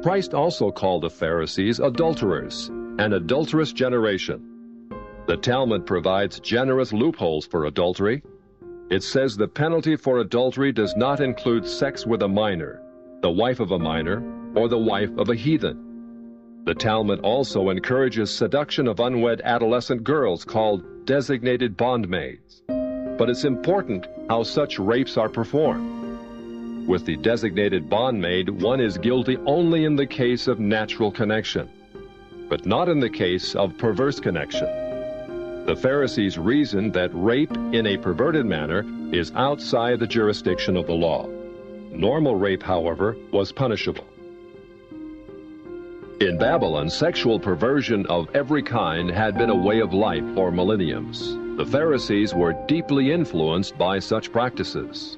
Christ also called the Pharisees adulterers, an adulterous generation. The Talmud provides generous loopholes for adultery. It says the penalty for adultery does not include sex with a minor, the wife of a minor, or the wife of a heathen. The Talmud also encourages seduction of unwed adolescent girls called designated bondmaids. But it's important how such rapes are performed. With the designated bondmaid, one is guilty only in the case of natural connection, but not in the case of perverse connection. The Pharisees reasoned that rape in a perverted manner is outside the jurisdiction of the law. Normal rape, however, was punishable. In Babylon, sexual perversion of every kind had been a way of life for millenniums. The Pharisees were deeply influenced by such practices.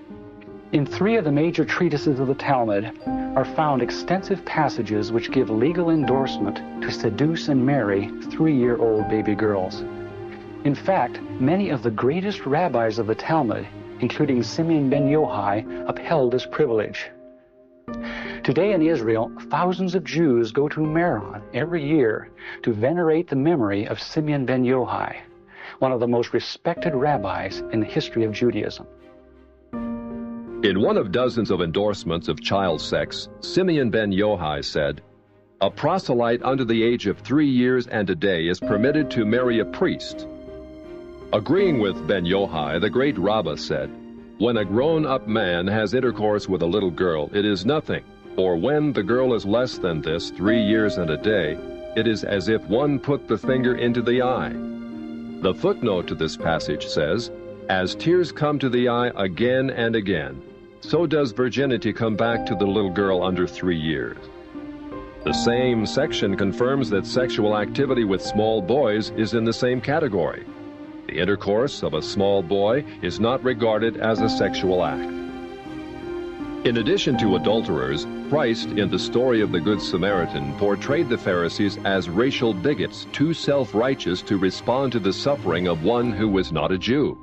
In 3 of the major treatises of the Talmud are found extensive passages which give legal endorsement to seduce and marry 3-year-old baby girls. In fact, many of the greatest rabbis of the Talmud, including Simeon ben Yochai, upheld this privilege. Today in Israel, thousands of Jews go to Meron every year to venerate the memory of Simeon ben Yochai, one of the most respected rabbis in the history of Judaism. In one of dozens of endorsements of child sex, Simeon ben Yochai said, "A proselyte under the age of 3 years and a day is permitted to marry a priest." Agreeing with ben Yochai, the great rabbah said, "When a grown-up man has intercourse with a little girl, it is nothing, for when the girl is less than this, 3 years and a day, it is as if one put the finger into the eye." The footnote to this passage says, "As tears come to the eye again and again, so does virginity come back to the little girl under 3 years." The same section confirms that sexual activity with small boys is in the same category. The intercourse of a small boy is not regarded as a sexual act. In addition to adulterers, Christ, in the story of the Good Samaritan, portrayed the Pharisees as racial bigots, too self-righteous to respond to the suffering of one who was not a Jew.